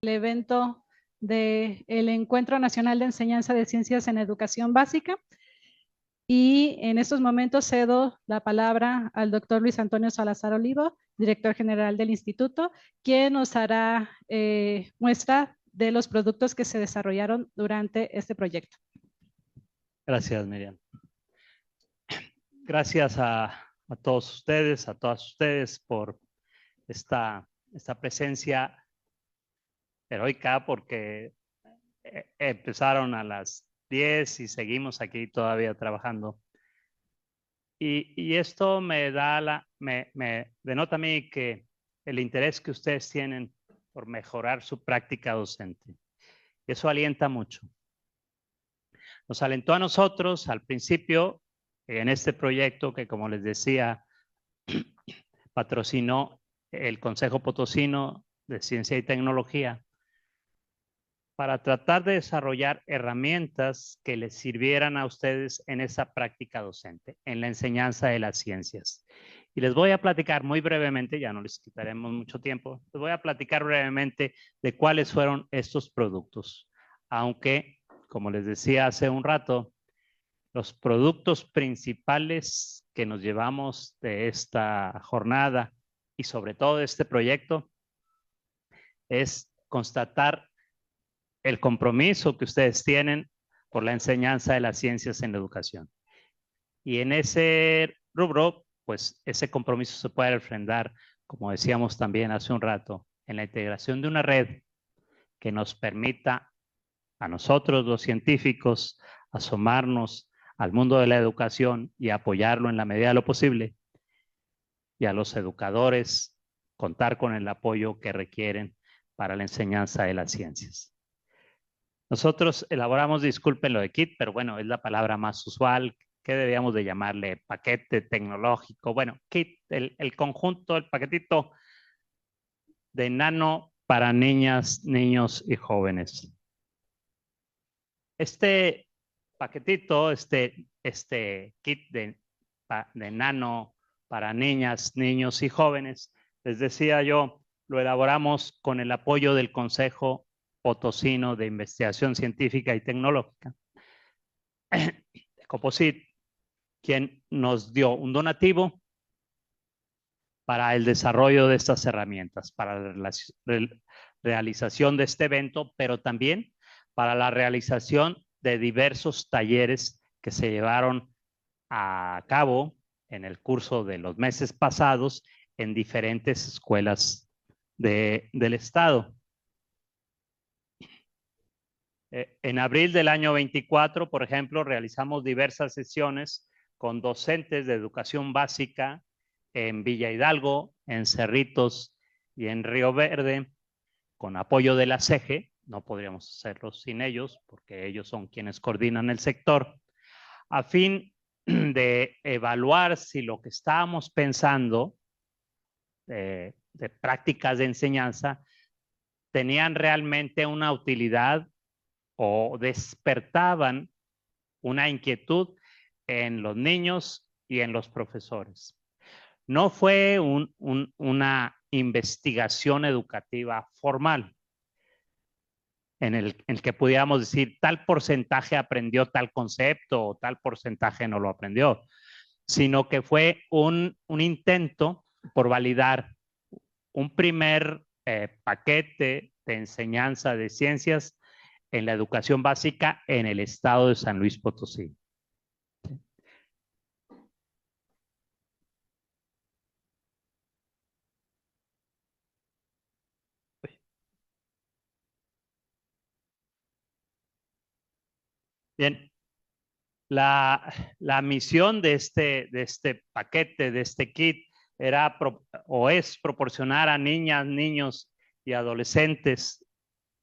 el evento del Encuentro Nacional de Enseñanza de Ciencias en Educación Básica. Y en estos momentos cedo la palabra al doctor Luis Antonio Salazar Olivo, director general del instituto, quien nos hará muestra de los productos que se desarrollaron durante este proyecto. Gracias, Miriam. Gracias a todos ustedes, a todas ustedes por esta presencia heroica, porque empezaron a las 10 y seguimos aquí todavía trabajando. Y esto me denota a mí que el interés que ustedes tienen por mejorar su práctica docente. Eso alienta mucho. Nos alentó a nosotros al principio en este proyecto que, como les decía, patrocinó el Consejo Potosino de Ciencia y Tecnología para tratar de desarrollar herramientas que les sirvieran a ustedes en esa práctica docente, en la enseñanza de las ciencias. Y les voy a platicar muy brevemente, ya no les quitaremos mucho tiempo, les voy a platicar brevemente de cuáles fueron estos productos. Aunque, como les decía hace un rato, los productos principales que nos llevamos de esta jornada y sobre todo de este proyecto es constatar el compromiso que ustedes tienen por la enseñanza de las ciencias en la educación. Y en ese rubro, pues ese compromiso se puede refrendar, como decíamos también hace un rato, en la integración de una red que nos permita a nosotros los científicos asomarnos al mundo de la educación y apoyarlo en la medida de lo posible, y a los educadores contar con el apoyo que requieren para la enseñanza de las ciencias. Nosotros elaboramos, disculpen lo de kit, pero bueno, es la palabra más usual. ¿Qué debíamos de llamarle? Paquete tecnológico. Bueno, kit, el conjunto, el paquetito de nano para niñas, niños y jóvenes. Este paquetito, este kit de nano para niñas, niños y jóvenes, les decía yo, lo elaboramos con el apoyo del Consejo Potosino de Investigación Científica y Tecnológica, Coposit, quien nos dio un donativo para el desarrollo de estas herramientas, para la realización de este evento, pero también para la realización de diversos talleres que se llevaron a cabo en el curso de los meses pasados en diferentes escuelas del estado. En abril del año 24, por ejemplo, realizamos diversas sesiones con docentes de educación básica en Villa Hidalgo, en Cerritos y en Río Verde, con apoyo de la CEGE. No podríamos hacerlo sin ellos, porque ellos son quienes coordinan el sector, a fin de evaluar si lo que estábamos pensando de prácticas de enseñanza tenían realmente una utilidad o despertaban una inquietud en los niños y en los profesores. No fue una investigación educativa formal en el que pudiéramos decir tal porcentaje aprendió tal concepto o tal porcentaje no lo aprendió, sino que fue un intento por validar un primer paquete de enseñanza de ciencias en la educación básica en el estado de San Luis Potosí. Bien, la misión de este paquete, de este kit, era o es proporcionar a niñas, niños y adolescentes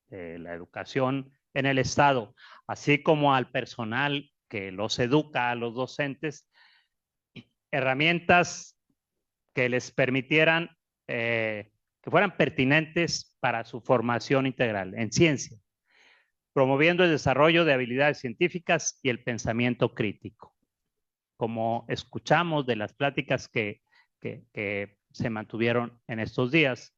la educación en el estado, así como al personal que los educa, a los docentes, herramientas que les permitieran, que fueran pertinentes para su formación integral en ciencia, promoviendo el desarrollo de habilidades científicas y el pensamiento crítico. Como escuchamos de las pláticas que se mantuvieron en estos días,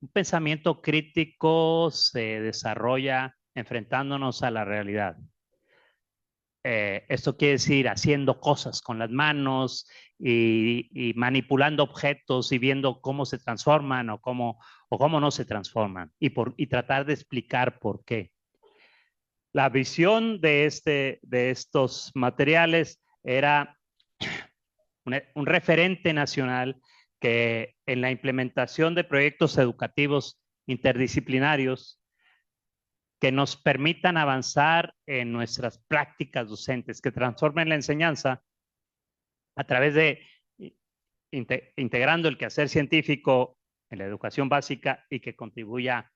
Un pensamiento crítico se desarrolla enfrentándonos a la realidad. Esto quiere decir haciendo cosas con las manos y manipulando objetos y viendo cómo se transforman o cómo no se transforman y tratar de explicar por qué. La visión de estos materiales era un referente nacional que en la implementación de proyectos educativos interdisciplinarios que nos permitan avanzar en nuestras prácticas docentes, que transformen la enseñanza a través de integrando el quehacer científico en la educación básica y que contribuya,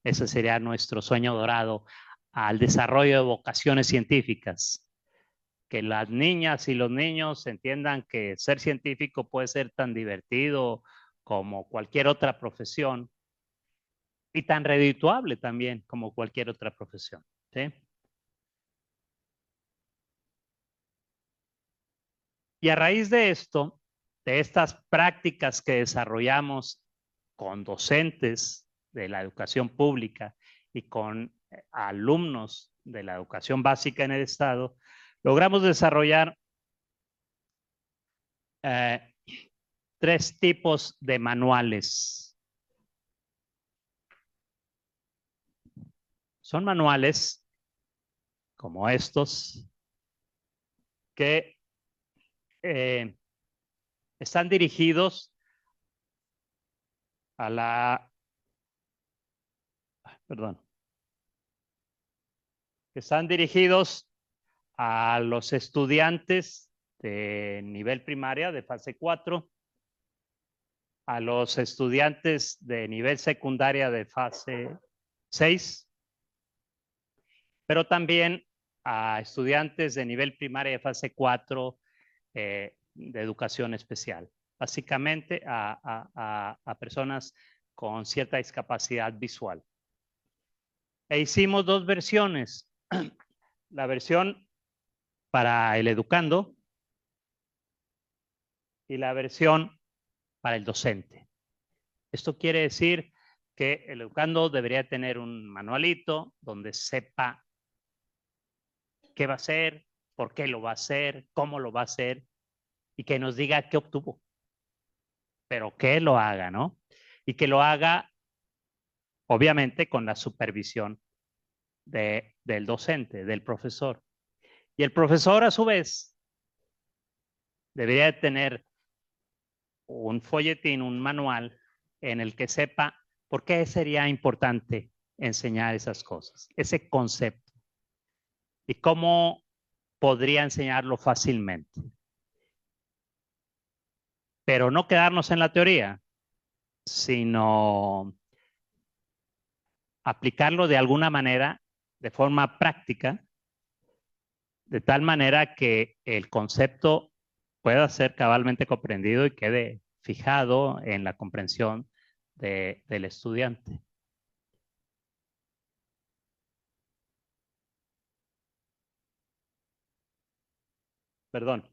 ese sería nuestro sueño dorado, al desarrollo de vocaciones científicas. Que las niñas y los niños entiendan que ser científico puede ser tan divertido como cualquier otra profesión y tan redituable también como cualquier otra profesión, ¿sí? Y a raíz de esto, de estas prácticas que desarrollamos con docentes de la educación pública y con alumnos de la educación básica en el estado, logramos desarrollar 3 tipos de manuales. Son manuales como estos que están dirigidos a la, perdón, que están dirigidos a los estudiantes de nivel primaria de fase 4, a los estudiantes de nivel secundaria de fase 6, pero también a estudiantes de nivel primaria de fase 4 de educación especial, básicamente a personas con cierta discapacidad visual. E hicimos 2 versiones, la versión para el educando y la versión para el docente. Esto quiere decir que el educando debería tener un manualito donde sepa qué va a hacer, por qué lo va a hacer, cómo lo va a hacer y que nos diga qué obtuvo, pero que lo haga, ¿no? Y que lo haga, obviamente, con la supervisión del docente, del profesor. Y el profesor, a su vez, debería tener un folletín, un manual en el que sepa por qué sería importante enseñar esas cosas, ese concepto, y cómo podría enseñarlo fácilmente. Pero no quedarnos en la teoría, sino aplicarlo de alguna manera, de forma práctica, de tal manera que el concepto pueda ser cabalmente comprendido y quede fijado en la comprensión del estudiante. Perdón.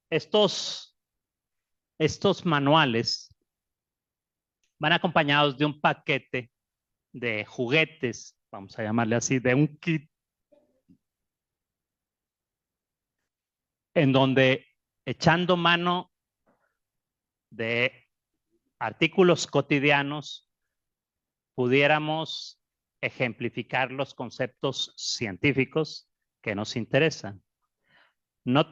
Estos manuales van acompañados de un paquete de juguetes, vamos a llamarle así, de un kit, en donde echando mano de artículos cotidianos pudiéramos ejemplificar los conceptos científicos que nos interesan. No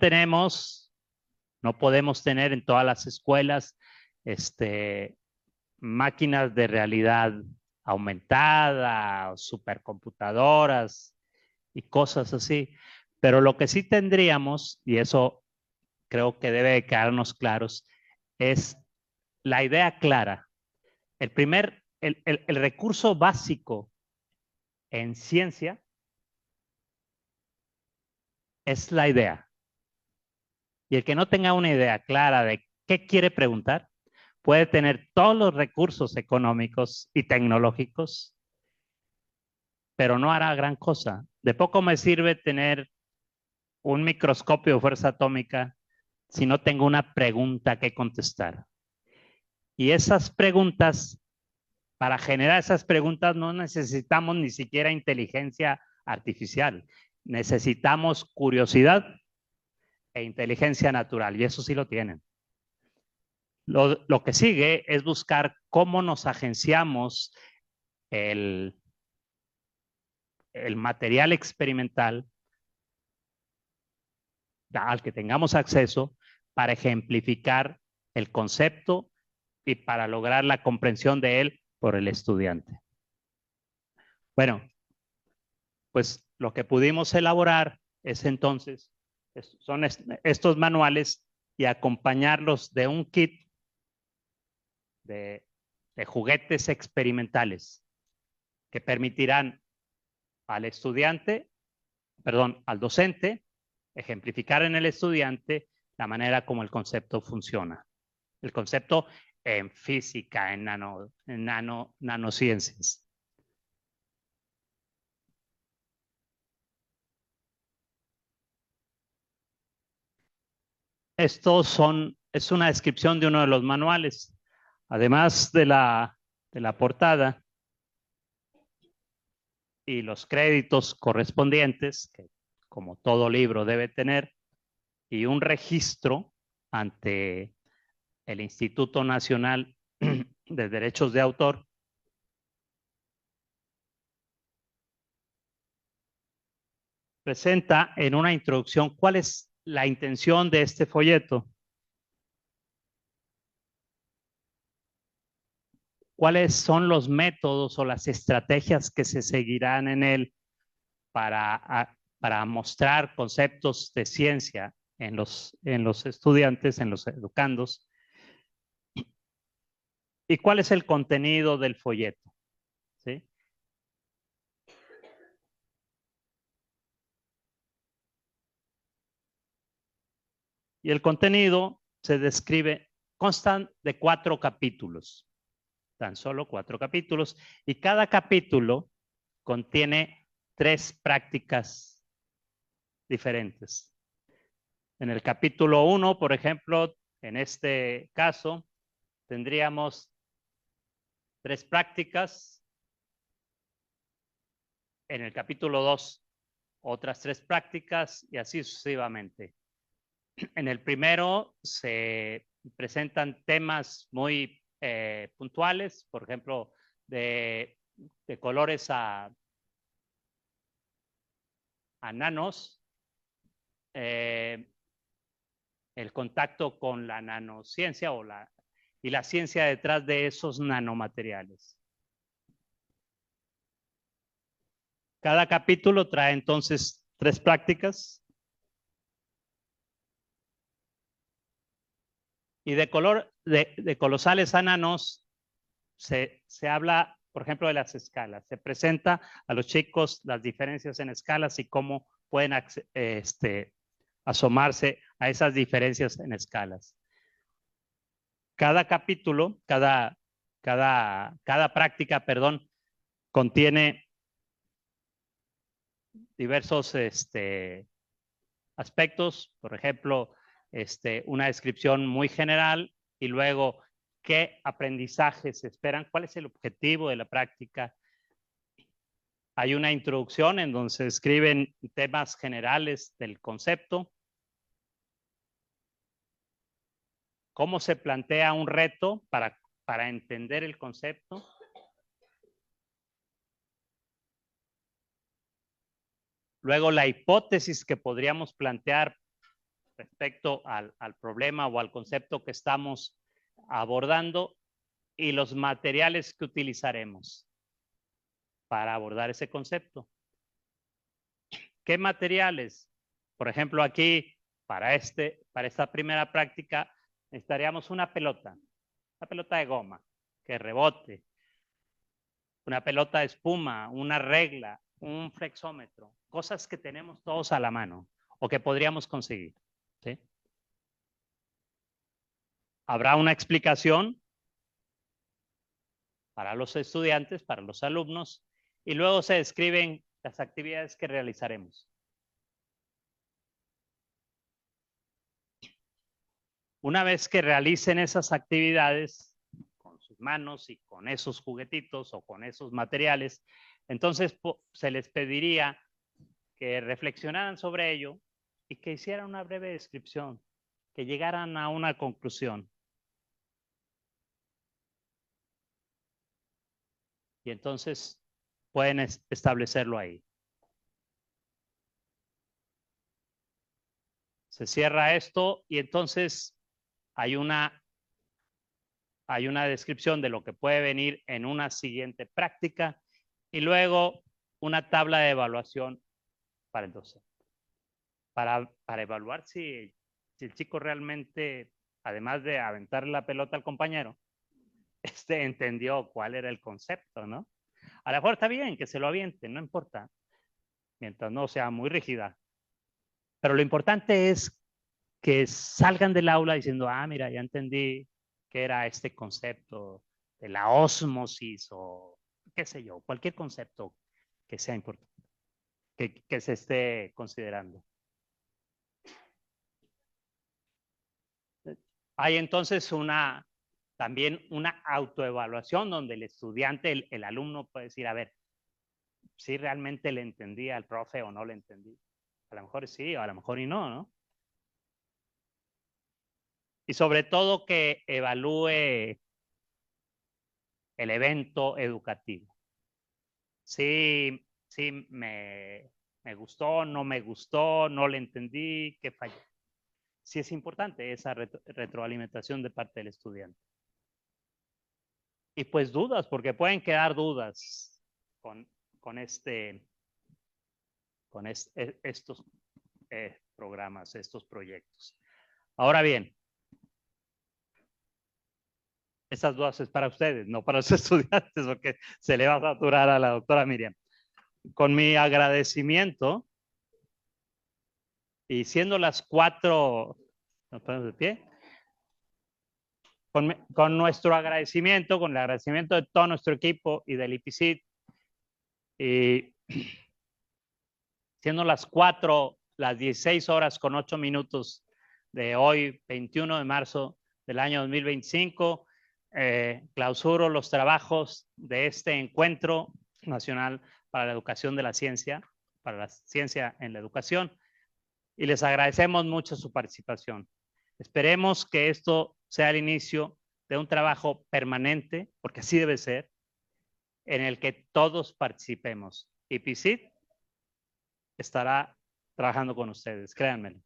podemos tener en todas las escuelas máquinas de realidad aumentada, supercomputadoras y cosas así. Pero lo que sí tendríamos, y eso creo que debe quedarnos claros, es la idea clara. El recurso básico en ciencia es la idea. Y el que no tenga una idea clara de qué quiere preguntar, puede tener todos los recursos económicos y tecnológicos, pero no hará gran cosa. De poco me sirve tener un microscopio de fuerza atómica si no tengo una pregunta que contestar. Y esas preguntas, para generar esas preguntas no necesitamos ni siquiera inteligencia artificial. Necesitamos curiosidad e inteligencia natural, y eso sí lo tienen. Lo que sigue es buscar cómo nos agenciamos el material experimental al que tengamos acceso para ejemplificar el concepto y para lograr la comprensión de él por el estudiante. Bueno, pues lo que pudimos elaborar es entonces, son estos manuales y acompañarlos de un kit de juguetes experimentales que permitirán al estudiante, perdón, al docente, ejemplificar en el estudiante la manera como el concepto funciona. El concepto en física, en nanociencias. Es una descripción de uno de los manuales. Además de la portada y los créditos correspondientes, que como todo libro debe tener, y un registro ante el Instituto Nacional de Derechos de Autor, presenta en una introducción cuál es la intención de este folleto. ¿Cuáles son los métodos o las estrategias que se seguirán en él para mostrar conceptos de ciencia en los estudiantes, en los educandos? ¿Y cuál es el contenido del folleto? ¿Sí? Y el contenido se describe, constan de 4 capítulos, tan solo 4 capítulos, y cada capítulo contiene 3 prácticas diferentes. En el capítulo 1, por ejemplo, en este caso, tendríamos 3 prácticas. En el capítulo 2, otras 3 prácticas y así sucesivamente. En el primero se presentan temas muy puntuales, por ejemplo, de colores a nanos, el contacto con la nanociencia y la ciencia detrás de esos nanomateriales. Cada capítulo trae entonces 3 prácticas. Y de colosales a nanos se habla, por ejemplo, de las escalas. Se presenta a los chicos las diferencias en escalas y cómo pueden asomarse a esas diferencias en escalas. Cada capítulo, cada práctica, perdón, contiene diversos aspectos, por ejemplo, una descripción muy general y luego qué aprendizajes se esperan, cuál es el objetivo de la práctica. Hay una introducción en donde se describen temas generales del concepto, cómo se plantea un reto para entender el concepto. Luego la hipótesis que podríamos plantear respecto al problema o al concepto que estamos abordando y los materiales que utilizaremos para abordar ese concepto. ¿Qué materiales? Por ejemplo, aquí para esta primera práctica necesitaríamos una pelota de goma que rebote, una pelota de espuma, una regla, un flexómetro, cosas que tenemos todos a la mano o que podríamos conseguir. ¿Sí? Habrá una explicación para los estudiantes, para los alumnos, y luego se describen las actividades que realizaremos. Una vez que realicen esas actividades, sus manos y con esos juguetitos o con esos materiales. Entonces se les pediría que reflexionaran sobre ello y que hicieran una breve descripción, que llegaran a una conclusión. Y entonces pueden establecerlo ahí. Se cierra esto y entonces hay una descripción de lo que puede venir en una siguiente práctica y luego una tabla de evaluación para el docente. Para evaluar si el chico realmente, además de aventar la pelota al compañero, entendió cuál era el concepto, ¿no? A lo mejor está bien que se lo aviente, no importa, mientras no sea muy rígida. Pero lo importante es que salgan del aula diciendo, ah, mira, ya entendí qué era este concepto de la ósmosis o qué sé yo, cualquier concepto que sea importante, que se esté considerando. Hay entonces también una autoevaluación donde el estudiante, el alumno puede decir, a ver, si realmente le entendí al profe o no le entendí. A lo mejor sí, o a lo mejor y no, ¿no? Y sobre todo que evalúe el evento educativo. Sí, me gustó, no me gustó, no le entendí, qué falló. Sí es importante esa retroalimentación de parte del estudiante. Y pues dudas, porque pueden quedar dudas con estos programas, estos proyectos. Ahora bien, estas dudas es para ustedes, no para los estudiantes, porque se le va a saturar a la doctora Miriam. Con mi agradecimiento, y siendo las 4, ¿nos ponemos de pie? Con nuestro agradecimiento, con el agradecimiento de todo nuestro equipo y del IPICIT, y siendo las 4, las 16 horas con 8 minutos de hoy, 21 de marzo del año 2025, clausuro los trabajos de este encuentro nacional para la educación de la ciencia, para la ciencia en la educación, y les agradecemos mucho su participación. Esperemos que esto sea el inicio de un trabajo permanente, porque así debe ser, en el que todos participemos. IPICIT estará trabajando con ustedes, créanmelo.